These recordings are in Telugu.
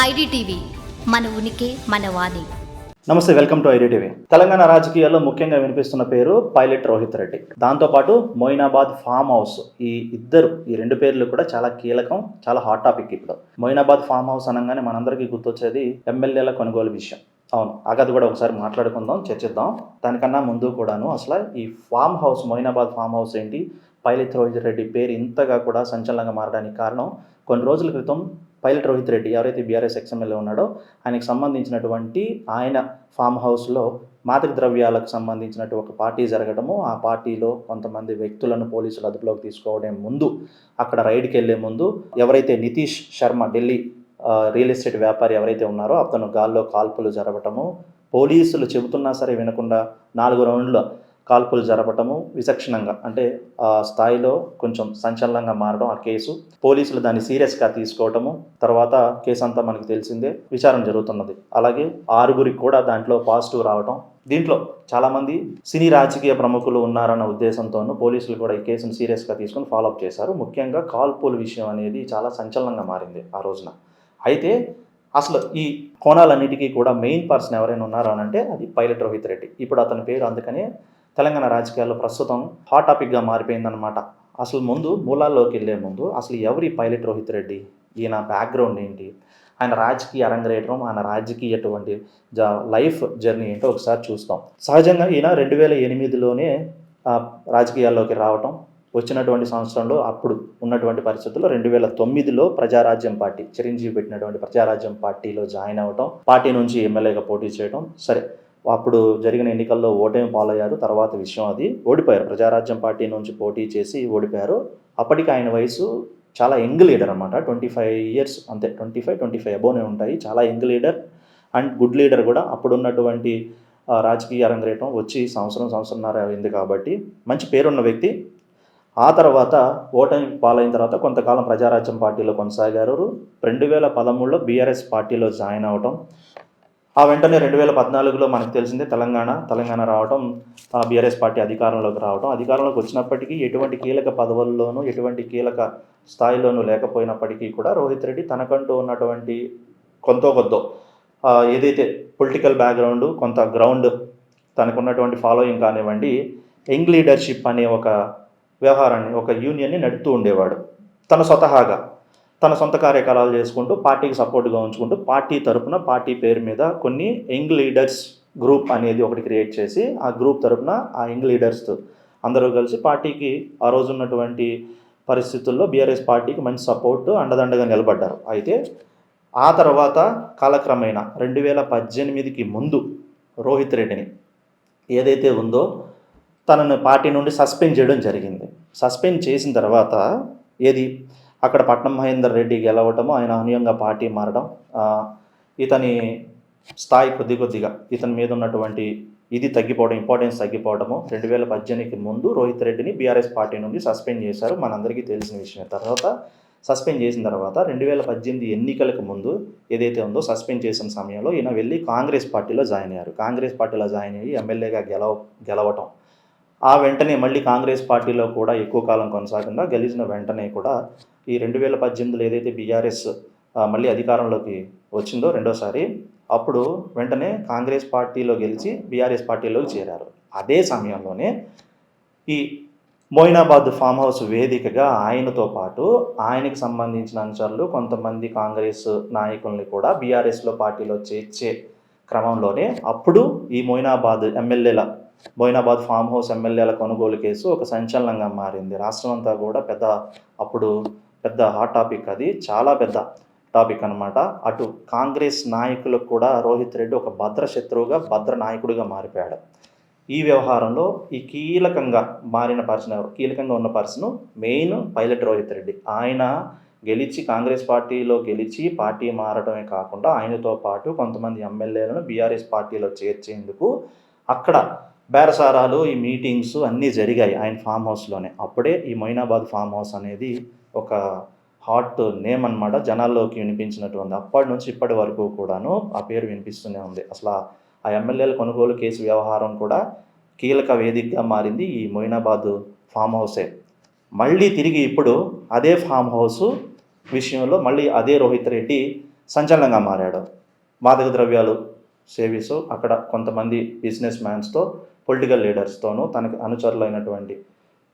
ఐడిటీవీ మన ఉనికి మన వాణి. నమస్తే, వెల్కమ్ టు ఐడిటీవీ. తెలంగాణ రాజకీయాల్లో ముఖ్యంగా వినిపిస్తున్న పేరు పైలట్ రోహిత్ రెడ్డి. దాంతోపాటు మొయినాబాద్ ఫామ్ హౌస్, ఈ రెండు పేర్లు కూడా చాలా కీలకం, చాలా హాట్ టాపిక్. ఇప్పుడు మొయినాబాద్ ఫామ్ హౌస్ అనగానే మనందరికీ గుర్తొచ్చేది ఎమ్మెల్యేల కొనుగోలు విషయం. అవును, అది కూడా ఒకసారి మాట్లాడుకుందాం, చర్చిద్దాం. దానికన్నా ముందు కూడాను అసలు ఈ farm house, Moinabad farm house ఏంటి, పైలట్ రోహిత్ రెడ్డి పేరు ఇంతగా కూడా సంచలనంగా మారడానికి కారణం, కొన్ని రోజుల క్రితం పైలట్ రోహిత్ రెడ్డి ఎవరైతే బీఆర్ఎస్ ఎక్స్ఎమ్మెల్యే ఉన్నాడో ఆయనకు సంబంధించినటువంటి ఆయన ఫామ్ హౌస్లో మాదక ద్రవ్యాలకు సంబంధించినట్టు ఒక పార్టీ జరగడము, ఆ పార్టీలో కొంతమంది వ్యక్తులను పోలీసులు అదుపులోకి తీసుకోవడం ముందు, అక్కడ రైడ్కి వెళ్లే ముందు ఎవరైతే నితీష్ శర్మ, ఢిల్లీ రియల్ ఎస్టేట్ వ్యాపారి ఎవరైతే ఉన్నారో అతను గాల్లో కాల్పులు జరపటము, పోలీసులు చెబుతున్నా సరే వినకుండా 4 రౌండ్ల కాల్పులు జరపటము, విచక్షణంగా అంటే ఆ స్థాయిలో కొంచెం సంచలనంగా మారడం ఆ కేసు. పోలీసులు దాన్ని సీరియస్గా తీసుకోవటము, తర్వాత కేసు అంతా మనకు తెలిసిందే, విచారణ జరుగుతున్నది. అలాగే 6గురికి కూడా దాంట్లో పాజిటివ్ రావటం. దీంట్లో చాలామంది సినీ రాజకీయ ప్రముఖులు ఉన్నారన్న ఉద్దేశంతోనూ పోలీసులు కూడా ఈ కేసును సీరియస్గా తీసుకుని ఫాలోఅప్ చేశారు. ముఖ్యంగా కాల్పుల విషయం అనేది చాలా సంచలనంగా మారింది ఆ రోజున. అయితే అసలు ఈ కోణాలన్నిటికీ కూడా మెయిన్ పర్సన్ ఎవరైనా ఉన్నారా అని అంటే అది పైలట్ రోహిత్ రెడ్డి. ఇప్పుడు అతని పేరు అందుకనే తెలంగాణ రాజకీయాల్లో ప్రస్తుతం హాట్ టాపిక్గా మారిపోయిందనమాట. అసలు ముందు మూలాల్లోకి వెళ్ళే ముందు అసలు ఎవరి పైలట్ రోహిత్ రెడ్డి, ఈయన బ్యాక్గ్రౌండ్ ఏంటి, ఆయన రాజకీయ అరంగేట్రం, ఆయన రాజకీయటువంటి లైఫ్ జర్నీ ఏంటో ఒకసారి చూస్తాం. సహజంగా ఈయన 2008లోనే రాజకీయాల్లోకి రావటం, వచ్చినటువంటి సంవత్సరంలో అప్పుడు ఉన్నటువంటి పరిస్థితుల్లో 2009లో ప్రజారాజ్యం పార్టీ, చిరంజీవి పెట్టినటువంటి ప్రజారాజ్యం పార్టీలో జాయిన్ అవ్వటం, పార్టీ నుంచి ఎమ్మెల్యేగా పోటీ చేయడం. సరే, అప్పుడు జరిగిన ఎన్నికల్లో ఓటమి పాలయ్యారు. తర్వాత విషయం అది, ఓడిపోయారు. ప్రజారాజ్యం పార్టీ నుంచి పోటీ చేసి ఓడిపోయారు. అప్పటికి ఆయన వయసు చాలా యంగ్ లీడర్ అనమాట, 25 years అంతే, 25 అబోనే ఉంటాయి. చాలా young leader and good leader కూడా. అప్పుడున్నటువంటి రాజకీయ అరంగేట్రం వచ్చి సంవత్సరంన్నర అయింది కాబట్టి మంచి పేరున్న వ్యక్తి. ఆ తర్వాత ఓటమి పాలైన తర్వాత కొంతకాలం ప్రజారాజ్యం పార్టీలో కొనసాగారు. 2013లో బీఆర్ఎస్ పార్టీలో జాయిన్ అవ్వటం, ఆ వెంటనే 2014లో మనకు తెలిసిందే తెలంగాణ రావటం, బీఆర్ఎస్ పార్టీ అధికారంలోకి రావటం. అధికారంలోకి వచ్చినప్పటికీ ఎటువంటి కీలక పదవుల్లోనూ, ఎటువంటి కీలక స్థాయిలోనూ లేకపోయినప్పటికీ కూడా రోహిత్ రెడ్డి తనకంటూ ఉన్నటువంటి కొద్దో ఏదైతే పొలిటికల్ బ్యాక్గ్రౌండ్, కొంత గ్రౌండ్, తనకున్నటువంటి ఫాలోయింగ్ కానివ్వండి, యంగ్ లీడర్షిప్ అనే ఒక వ్యవహారాన్ని, ఒక యూనియన్ని నడుపుతూ ఉండేవాడు. తన సొంత కార్యకలాపాలు చేసుకుంటూ, పార్టీకి సపోర్ట్గా ఉంచుకుంటూ, పార్టీ తరపున, పార్టీ పేరు మీద కొన్ని యంగ్ లీడర్స్ గ్రూప్ అనేది ఒకటి క్రియేట్ చేసి, ఆ గ్రూప్ తరపున ఆ యంగ్ లీడర్స్ అందరూ కలిసి పార్టీకి ఆ రోజు ఉన్నటువంటి పరిస్థితుల్లో బీఆర్ఎస్ పార్టీకి మంచి సపోర్టు, అండదండగా నిలబడ్డారు. అయితే ఆ తర్వాత కాలక్రమేణా 2018కి ముందు రోహిత్ రెడ్డిని ఏదైతే ఉందో తనను పార్టీ నుండి సస్పెండ్ చేయడం జరిగింది. సస్పెండ్ చేసిన తర్వాత అక్కడ పట్నం మహేందర్ రెడ్డి గెలవటము, ఆయన అనూహ్యంగా పార్టీ మారడం, ఇతని స్థాయి కొద్దిగా ఇతని మీద ఉన్నటువంటి తగ్గిపోవడం, ఇంపార్టెన్స్ తగ్గిపోవడము. 2018కి ముందు రోహిత్ రెడ్డిని బీఆర్ఎస్ పార్టీ నుండి సస్పెండ్ చేశారు, మనందరికీ తెలిసిన విషయం. తర్వాత సస్పెండ్ చేసిన తర్వాత 2018 ఎన్నికలకు ముందు ఏదైతే ఉందో సస్పెండ్ చేసిన సమయంలో ఈయన వెళ్ళి కాంగ్రెస్ పార్టీలో జాయిన్ అయ్యారు. కాంగ్రెస్ పార్టీలో జాయిన్ అయ్యి ఎమ్మెల్యేగా గెలవటం, ఆ వెంటనే మళ్ళీ కాంగ్రెస్ పార్టీలో కూడా ఎక్కువ కాలం కొనసాగకుండా గెలిచిన వెంటనే కూడా ఈ 2018లో ఏదైతే బీఆర్ఎస్ మళ్ళీ అధికారంలోకి వచ్చిందో రెండోసారి, అప్పుడు వెంటనే కాంగ్రెస్ పార్టీలో గెలిచి బీఆర్ఎస్ పార్టీలోకి చేరారు. అదే సమయంలోనే ఈ మొయినాబాద్ ఫామ్ హౌస్ వేదికగా ఆయనతో పాటు ఆయనకు సంబంధించిన అనుచరులు కొంతమంది కాంగ్రెస్ నాయకుల్ని కూడా బీఆర్ఎస్లో పార్టీలో చేర్చే క్రమంలోనే అప్పుడు ఈ మొయినాబాద్ ఫామ్ హౌస్ ఎమ్మెల్యేల కొనుగోలు కేసు ఒక సంచలనంగా మారింది. రాష్ట్రం అంతా కూడా పెద్ద హాట్ టాపిక్, అది చాలా పెద్ద టాపిక్ అనమాట. అటు కాంగ్రెస్ నాయకులకు కూడా రోహిత్ రెడ్డి ఒక భద్ర శత్రువుగా, భద్ర నాయకుడిగా మారిపోయాడు. ఈ వ్యవహారంలో ఈ కీలకంగా ఉన్న person main pilot Rohit Reddy. ఆయన కాంగ్రెస్ పార్టీలో గెలిచి పార్టీ మారడమే కాకుండా ఆయనతో పాటు కొంతమంది ఎమ్మెల్యేలను బీఆర్ఎస్ పార్టీలో చేర్చేందుకు అక్కడ బేరసారాలు, ఈ మీటింగ్స్ అన్నీ జరిగాయి ఆయన ఫామ్ హౌస్లోనే. అప్పుడే ఈ మొయినాబాద్ ఫామ్ హౌస్ అనేది ఒక హాట్ నేమ్ అనమాట, జనాల్లోకి వినిపించినటువంటి. అప్పటి నుంచి ఇప్పటి వరకు కూడాను ఆ పేరు వినిపిస్తూనే ఉంది. అసలు ఆ ఎమ్మెల్యేల కొనుగోలు కేసు వ్యవహారం కూడా కీలక వేదికగా మారింది ఈ మొయినాబాద్ ఫామ్ హౌసే. మళ్ళీ తిరిగి ఇప్పుడు అదే ఫామ్ హౌస్ విషయంలో మళ్ళీ అదే రోహిత్ రెడ్డి సంచలనంగా మారాడు. మాదక ద్రవ్యాలు సేవిస్తూ అక్కడ కొంతమంది బిజినెస్ మ్యాన్స్తో, పొలిటికల్ లీడర్స్తోనూ తనకి అనుచరులైనటువంటి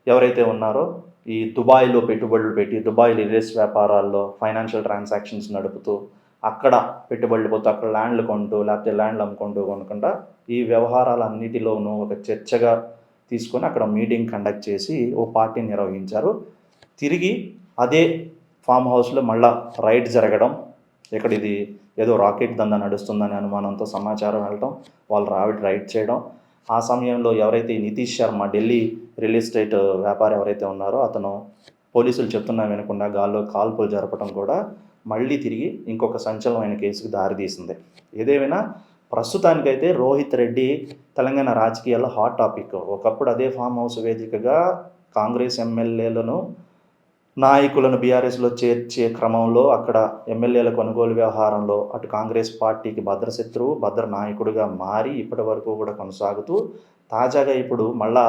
ఎవరైతే ఉన్నారో ఈ దుబాయ్లో పెట్టుబడులు పెట్టి దుబాయ్ రియల్ వ్యాపారాల్లో ఫైనాన్షియల్ ట్రాన్సాక్షన్స్ నడుపుతూ అక్కడ పెట్టుబడులు పోతూ అక్కడ ల్యాండ్లు కొంటూ లేకపోతే ల్యాండ్లు అమ్ముకుంటూ కొనకుండా ఈ వ్యవహారాలన్నిటిలోనూ ఒక చర్చగా తీసుకొని అక్కడ మీటింగ్ కండక్ట్ చేసి ఓ పార్టీని నిర్వహించారు. తిరిగి అదే ఫామ్ హౌస్లో మళ్ళా రైడ్ జరగడం, ఇక్కడ ఇది ఏదో రాకెట్ దందా నడుస్తుందనే అనుమానంతో సమాచారం వెళ్ళటం, వాళ్ళు రైడ్ చేయడం. ఆ సమయంలో ఎవరైతే నితీష్ శర్మ ఢిల్లీ రియల్ ఎస్టేట్ వ్యాపారి ఎవరైతే ఉన్నారో అతను పోలీసులు చెప్తున్నా వినకుండా గాల్లో కాల్పులు జరపడం కూడా మళ్ళీ తిరిగి ఇంకొక సంచలనమైన కేసుకు దారితీసింది. ఏదేమైనా ప్రస్తుతానికైతే రోహిత్ రెడ్డి తెలంగాణ రాజకీయాల్లో హాట్ టాపిక్. ఒకప్పుడు అదే ఫామ్ హౌస్ వేదికగా కాంగ్రెస్ ఎమ్మెల్యేలను నాయకులను బీఆర్ఎస్లో చేర్చే క్రమంలో అక్కడ ఎమ్మెల్యేల కొనుగోలు వ్యవహారంలో అటు కాంగ్రెస్ పార్టీకి భద్రశత్రువు, భద్ర నాయకుడిగా మారి ఇప్పటి వరకు కూడా కొనసాగుతూ తాజాగా ఇప్పుడు మళ్ళా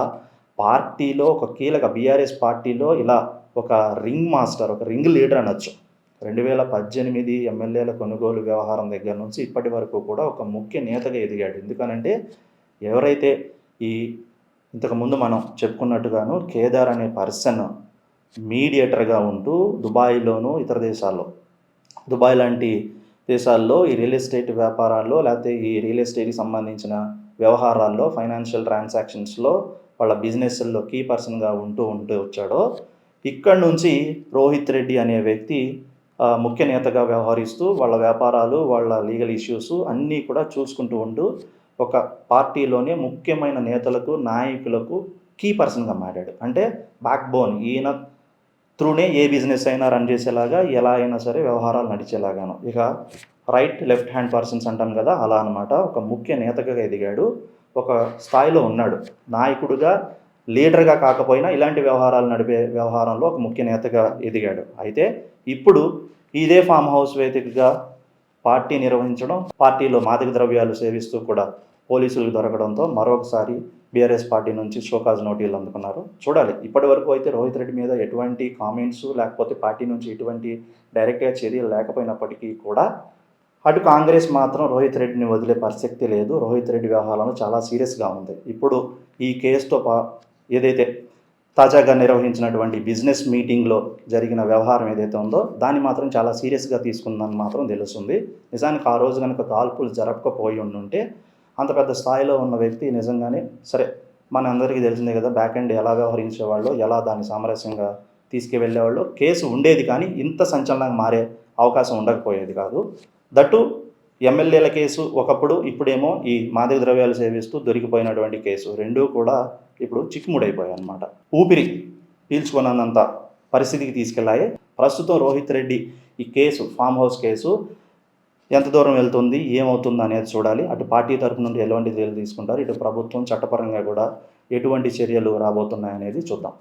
పార్టీలో ఒక కీలక బీఆర్ఎస్ పార్టీలో ఇలా ఒక రింగ్ మాస్టర్, ఒక రింగ్ లీడర్ అనొచ్చు. 2018 ఎమ్మెల్యేల కొనుగోలు వ్యవహారం దగ్గర నుంచి ఇప్పటి వరకు కూడా ఒక ముఖ్య నేతగా ఎదిగాడు. ఎందుకనంటే ఎవరైతే ఈ ఇంతకుముందు మనం చెప్పుకున్నట్టుగాను కేదార్ అనే పర్సన్ మీడియేటర్గా ఉంటూ దుబాయ్లోను ఇతర దేశాల్లో, దుబాయ్ లాంటి దేశాల్లో ఈ రియల్ ఎస్టేట్ వ్యాపారాల్లో లేకపోతే ఈ రియల్ ఎస్టేట్కి సంబంధించిన వ్యవహారాల్లో ఫైనాన్షియల్ ట్రాన్సాక్షన్స్లో వాళ్ళ బిజినెస్ల్లో కీ పర్సన్గా ఉంటూ వచ్చాడో ఇక్కడ నుంచి రోహిత్ రెడ్డి అనే వ్యక్తి ముఖ్య నేతగా వ్యవహరిస్తూ వాళ్ళ వ్యాపారాలు, వాళ్ళ లీగల్ ఇష్యూస్ అన్నీ కూడా చూసుకుంటూ ఉంటూ ఒక పార్టీలోనే ముఖ్యమైన నేతలకు, నాయకులకు కీ పర్సన్గా మారాడు. అంటే బ్యాక్ బోన్, ఈయన త్రూనే ఏ బిజినెస్ అయినా రన్ చేసేలాగా, ఎలా అయినా సరే వ్యవహారాలు నడిచేలాగాను. ఇక రైట్ లెఫ్ట్ హ్యాండ్ పర్సన్స్ అంటాం కదా, అలా అనమాట. ఒక ముఖ్య నేతగా ఎదిగాడు, ఒక స్థాయిలో ఉన్నాడు. నాయకుడిగా, లీడర్గా కాకపోయినా ఇలాంటి వ్యవహారాలు నడిపే వ్యవహారంలో ఒక ముఖ్య నేతగా ఎదిగాడు. అయితే ఇప్పుడు ఇదే ఫామ్ హౌస్ వేదికగా పార్టీ నిర్వహించడం, పార్టీలో మాదక ద్రవ్యాలు సేవిస్తూ కూడా పోలీసులకు దొరకడంతో మరొకసారి బీఆర్ఎస్ పార్టీ నుంచి షోకాజ్ నోటీసులు అందుకున్నారు. చూడాలి. ఇప్పటి వరకు అయితే రోహిత్ రెడ్డి మీద ఎటువంటి కామెంట్స్ లేకపోతే పార్టీ నుంచి ఎటువంటి డైరెక్ట్గా చర్యలు లేకపోయినప్పటికీ కూడా అటు కాంగ్రెస్ మాత్రం రోహిత్ రెడ్డిని వదిలే పరిస్థితి లేదు. రోహిత్ రెడ్డి వ్యవహారం చాలా సీరియస్గా ఉంది. ఇప్పుడు ఈ కేసుతో ఏదైతే తాజాగా నిర్వహించినటువంటి బిజినెస్ మీటింగ్లో జరిగిన వ్యవహారం ఏదైతే ఉందో దాన్ని మాత్రం చాలా సీరియస్గా తీసుకుందని మాత్రం తెలుస్తుంది. నిజానికి ఆ రోజు కనుక కాల్పులు జరపకపోయి ఉండుంటే అంత పెద్ద స్థాయిలో ఉన్న వ్యక్తి నిజంగానే సరే, మన అందరికీ తెలిసిందే కదా, బ్యాక్ ఎండ్ ఎలా వ్యవహరించేవాళ్ళు, ఎలా దాన్ని సామరస్యంగా తీసుకువెళ్ళేవాళ్ళు, కేసు ఉండేది కానీ ఇంత సంచలనంగా మారే అవకాశం ఉండకపోయేది కాదు. దట్టు ఎమ్మెల్యేల కేసు ఒకప్పుడు, ఇప్పుడేమో ఈ మాదక ద్రవ్యాలు సేవిస్తూ దొరికిపోయినటువంటి కేసు, రెండూ కూడా ఇప్పుడు చిక్కుముడైపోయాయి అన్నమాట. ఊపిరి పీల్చుకున్నంత పరిస్థితికి తీసుకెళ్ళాయి. ప్రస్తుతం రోహిత్ రెడ్డి ఈ కేసు, ఫామ్ హౌస్ కేసు ఎంత దూరం వెళ్తుంది, ఏమవుతుంది అనేది చూడాలి. అటు పార్టీ తరపు నుండి ఎలాంటి చర్యలు తీసుకుంటారు, ఇటు ప్రభుత్వం చట్టపరంగా కూడా ఎటువంటి చర్యలు రాబోతున్నాయనేది చూద్దాం.